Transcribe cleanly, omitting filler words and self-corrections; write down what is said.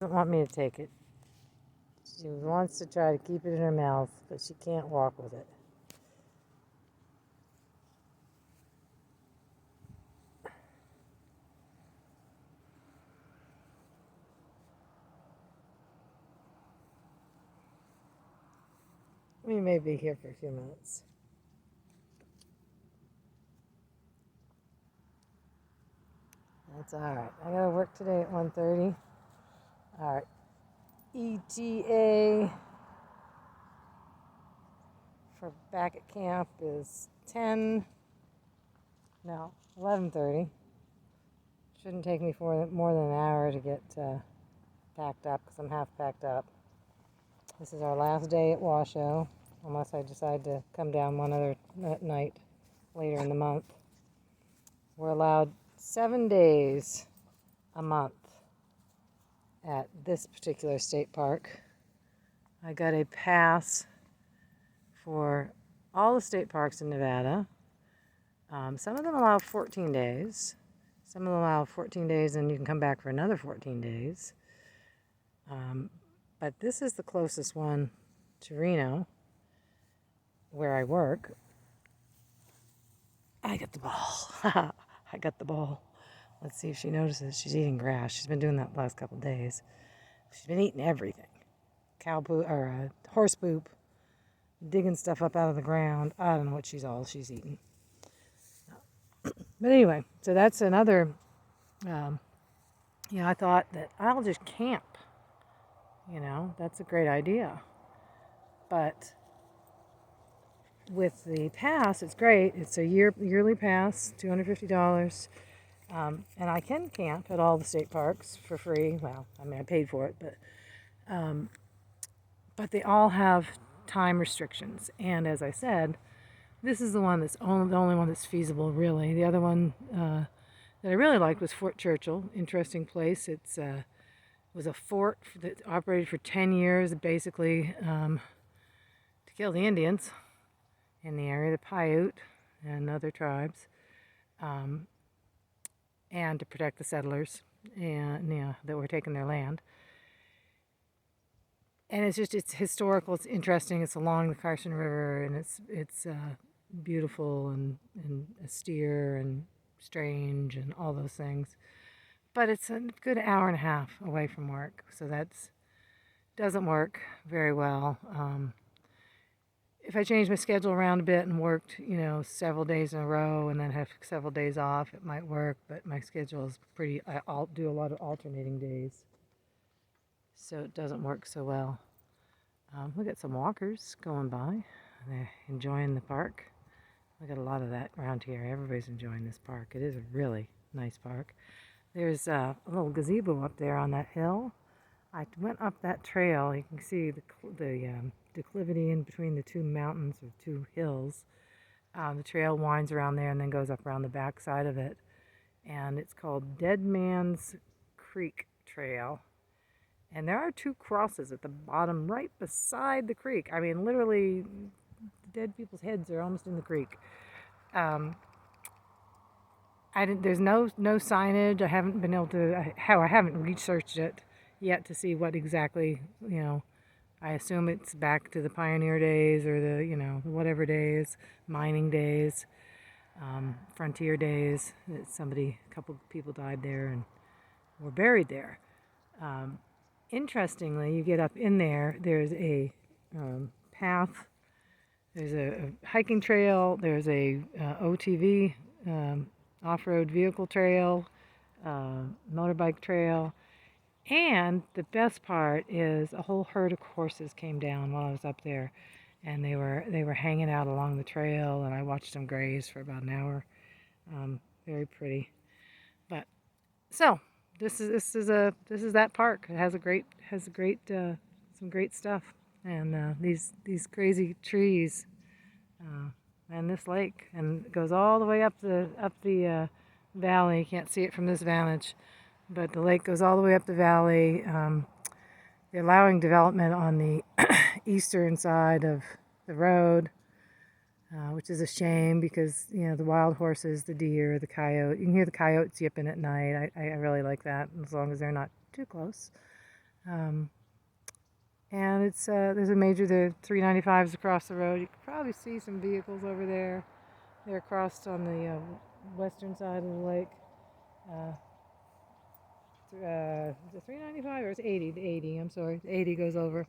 Doesn't want me to take it. She wants to try to keep it in her mouth, but she can't walk with it. We may be here for a few minutes. That's all right. I gotta work today at 1:30. Our ETA for back at camp is 11:30. Shouldn't take me more than an hour to get packed up because I'm half packed up. This is our last day at Washoe, unless I decide to come down one other night later in the month. We're allowed 7 days a month at this particular state park. I got a pass for all the state parks in Nevada. Some of them allow 14 days. Some of them allow 14 days and you can come back for another 14 days. But this is the closest one to Reno, where I work. I got the ball. I got the ball. Let's see if she notices. She's eating grass. She's been doing that the last couple of days. She's been eating everything. Cow poop or horse poop, digging stuff up out of the ground. I don't know what she's eating. But anyway, so that's another. I thought that I'll just camp. That's a great idea. But with the pass, it's great. It's a yearly pass, $250. And I can camp at all the state parks for free. Well, I mean, I paid for it, but they all have time restrictions. And as I said, this is the one that's the only one that's feasible, really. The other one that I really liked was Fort Churchill. Interesting place. It was a fort that operated for 10 years, basically to kill the Indians in the area, the Paiute and other tribes, and to protect the settlers that were taking their land. And it's historical, it's interesting, it's along the Carson River, and it's beautiful and austere and strange and all those things. But it's a good hour and a half away from work, so that doesn't work very well. If I changed my schedule around a bit and worked, several days in a row and then have several days off, it might work, but my schedule is I'll do a lot of alternating days, so it doesn't work so well. We got some walkers going by. They're enjoying the park. We got a lot of that around here. Everybody's enjoying this park. It is a really nice park. There's a little gazebo up there on that hill. I went up that trail. You can see the declivity in between the two mountains or two hills. The trail winds around there and then goes up around the back side of it. And it's called Dead Man's Creek Trail. And there are 2 crosses at the bottom right beside the creek. I mean, literally, dead people's heads are almost in the creek. There's no signage. I haven't been able to, I haven't researched it yet to see what exactly, I assume it's back to the pioneer days or the, whatever days, mining days, frontier days. A couple people died there and were buried there. Interestingly, you get up in there, there's a path, there's a hiking trail, there's a OTV, off-road vehicle trail, motorbike trail, and the best part is a whole herd of horses came down while I was up there, and they were hanging out along the trail, and I watched them graze for about an hour. Very pretty. But so this is that park. It has some great stuff, and these crazy trees, and this lake, and it goes all the way up the valley. You can't see it from this vantage, but the lake goes all the way up the valley. They're allowing development on the eastern side of the road, which is a shame because, the wild horses, the deer, the coyote, you can hear the coyotes yipping at night. I really like that, as long as they're not too close. Um, and it's there's a major, the 395s across the road. You can probably see some vehicles over there. They're crossed on the western side of the lake. Uh, is it 395 or it's 80? The 80, I'm sorry. The 80 goes over.